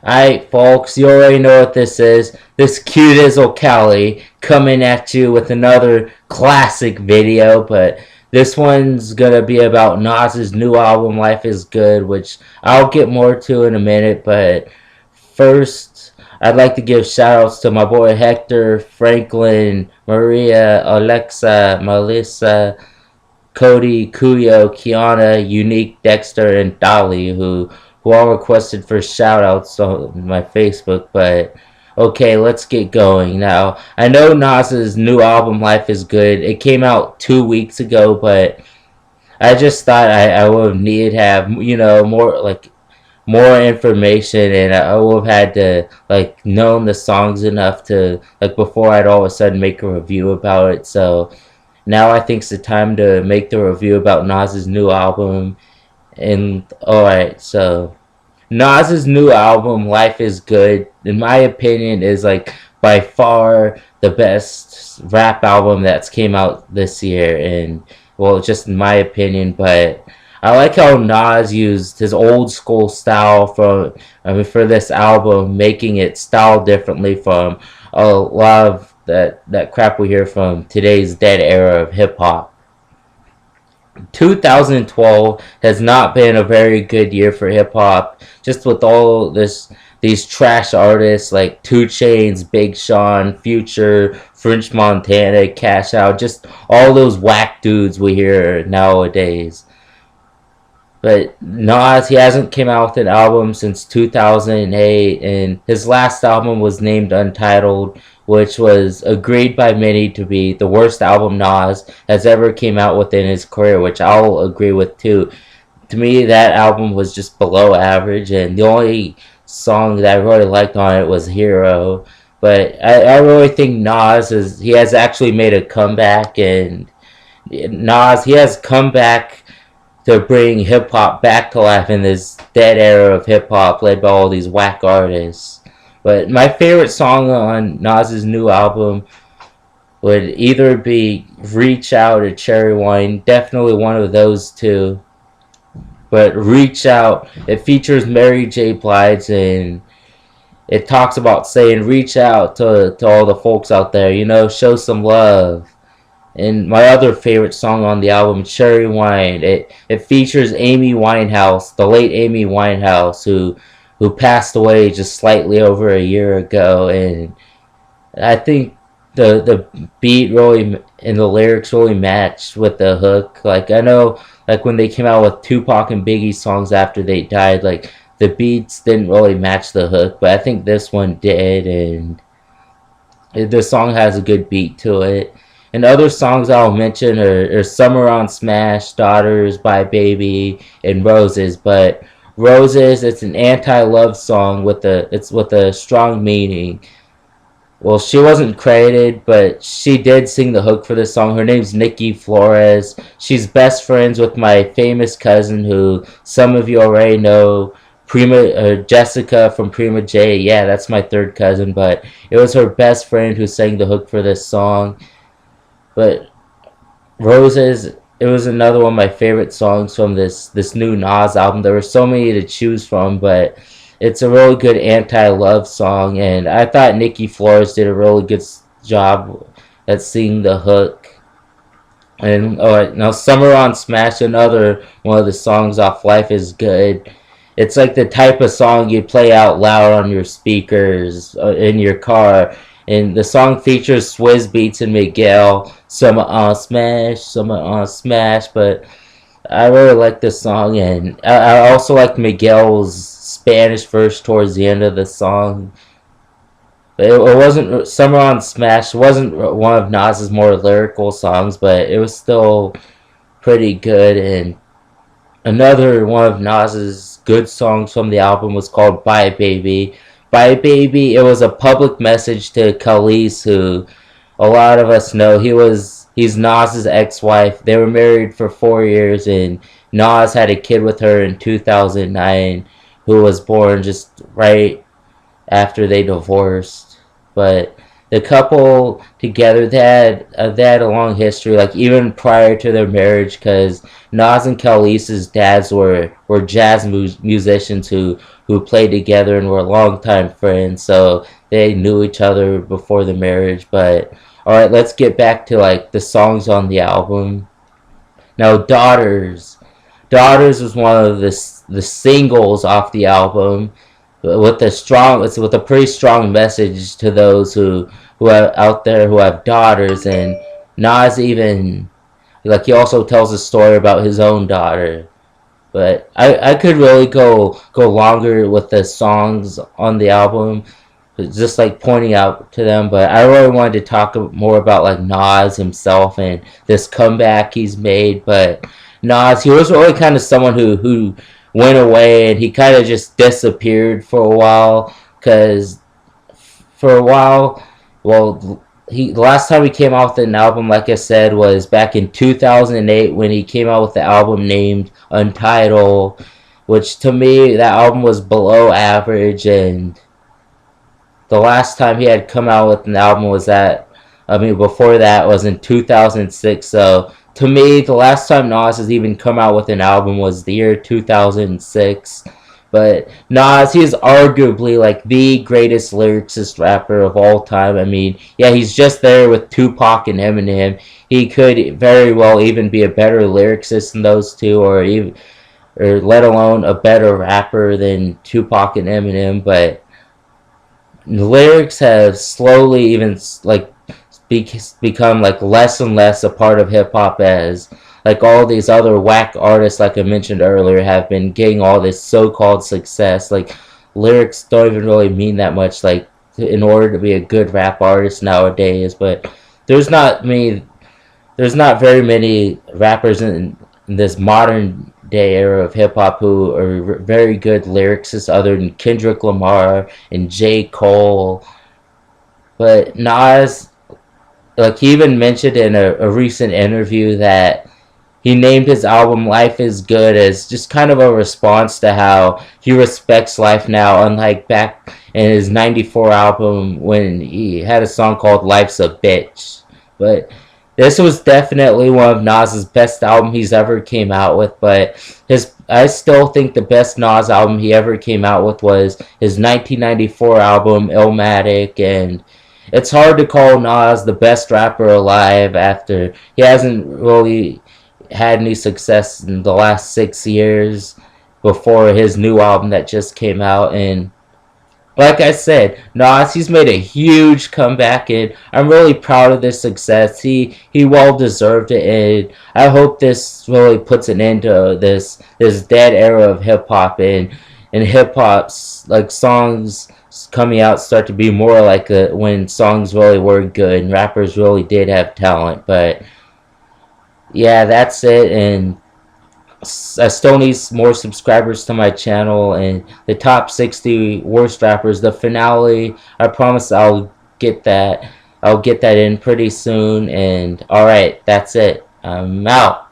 Alright, folks, you already know what this is. This cute as O'Cali coming at you with another classic video, but this one's gonna be about Nas's new album, Life is Good, which I'll get more to in a minute, but first, I'd like to give shoutouts to my boy Hector, Franklin, Maria, Alexa, Melissa, Cody, Kuyo, Kiana, Unique, Dexter, and Dolly, who all requested for shoutouts on my Facebook. But okay, let's get going now. I know Nas's new album Life is Good. It came out 2 weeks ago, but I just thought I would have needed to have more information, and I would have had to known the songs enough to before I'd all of a sudden make a review about it. So now I think it's the time to make the review about Nas's new album. And alright, so Nas's new album, Life is Good, in my opinion, is by far the best rap album that's came out this year, and well, just in my opinion. But I like how Nas used his old school style for this album, making it styled differently from a lot of that crap we hear from today's dead era of hip hop. 2012 has not been a very good year for hip hop. Just with all these trash artists like 2 Chainz, Big Sean, Future, French Montana, Cash Out, just all those whack dudes we hear nowadays. But Nas, he hasn't came out with an album since 2008, and his last album was named Untitled, which was agreed by many to be the worst album Nas has ever came out with in his career, which I'll agree with too. To me, that album was just below average, and the only song that I really liked on it was Hero. But I really think he has actually made a comeback, and he has come back to bring hip hop back to life in this dead era of hip hop led by all these whack artists. But my favorite song on Nas's new album would either be Reach Out or Cherry Wine. Definitely one of those two. But Reach Out, it features Mary J. Blige, and it talks about saying reach out to all the folks out there, show some love. And my other favorite song on the album, Cherry Wine, it features Amy Winehouse, the late Amy Winehouse, who passed away just slightly over a year ago. And I think the beat really and the lyrics really matched with the hook. I know when they came out with Tupac and Biggie songs after they died, the beats didn't really match the hook, but I think this one did, and the song has a good beat to it. And other songs I'll mention are Summer on Smash, Daughters, Bye Baby, and Roses. But Roses, it's an anti-love song with a strong meaning. Well, she wasn't credited, but she did sing the hook for this song. Her name's Nikki Flores. She's best friends with my famous cousin, who some of you already know, Jessica from Prima J. Yeah, that's my third cousin, but it was her best friend who sang the hook for this song. But Roses, it was another one of my favorite songs from this new Nas album. There were so many to choose from, but it's a really good anti-love song, and I thought Nikki Flores did a really good job at singing the hook. And alright, now Summer on Smash, another one of the songs off Life is Good. It's like the type of song you play out loud on your speakers in your car. And the song features Swizz Beatz and Miguel. Summer on Smash, Summer on Smash. But I really like this song, and I also like Miguel's Spanish verse towards the end of the song. It wasn't Summer on Smash. Wasn't one of Nas's more lyrical songs, but it was still pretty good. And another one of Nas's good songs from the album was called Bye Baby. Bye Baby, it was a public message to Khalees, who a lot of us know. He's Nas's ex-wife. They were married for 4 years, and Nas had a kid with her in 2009, who was born just right after they divorced. But the couple together, they had a long history, even prior to their marriage, because Nas and Khalees's dads were jazz musicians who who played together and were longtime friends, so they knew each other before the marriage. But alright, let's get back to like the songs on the album. Now, Daughters was one of the singles off the album with a pretty strong message to those who are out there who have daughters. And Nas even, like, he also tells a story about his own daughter. But I could really go longer with the songs on the album, just like pointing out to them. But I really wanted to talk more about like Nas himself and this comeback he's made. But Nas, he was really kind of someone who went away, and he kind of just disappeared for a while. Cause for a while, well, the last time he came out with an album, like I said, was back in 2008 when he came out with the album named Untitled, which to me that album was below average. And the last time he had come out with an album was before that was in 2006. So to me, the last time Nas has even come out with an album was the year 2006. But Nas, he is arguably like the greatest lyricist rapper of all time. I mean, yeah, he's just there with Tupac and Eminem. He could very well even be a better lyricist than those two, or let alone a better rapper than Tupac and Eminem. But lyrics have slowly even like become like less and less a part of hip hop, as like all these other whack artists, like I mentioned earlier, have been getting all this so-called success. Like, lyrics don't even really mean that much, like, in order to be a good rap artist nowadays. But there's not very many rappers in this modern day era of hip hop who are very good lyricists, other than Kendrick Lamar and J. Cole. But Nas, like, he even mentioned in a recent interview that he named his album Life is Good as just kind of a response to how he respects life now, unlike back in his 94 album when he had a song called Life's a Bitch. But this was definitely one of Nas's best albums he's ever came out with. But I still think the best Nas album he ever came out with was his 1994 album Illmatic. And it's hard to call Nas the best rapper alive after he hasn't really had any success in the last 6 years before his new album that just came out. And like I said, Nas, he's made a huge comeback, and I'm really proud of this success. He well deserved it, and I hope this really puts an end to this dead era of hip hop, and hip hop's like songs coming out start to be more like when songs really were good and rappers really did have talent. But yeah, that's it. And I still need more subscribers to my channel, and the top 60 worst rappers, the finale, I promise I'll get that in pretty soon. And alright, that's it. I'm out.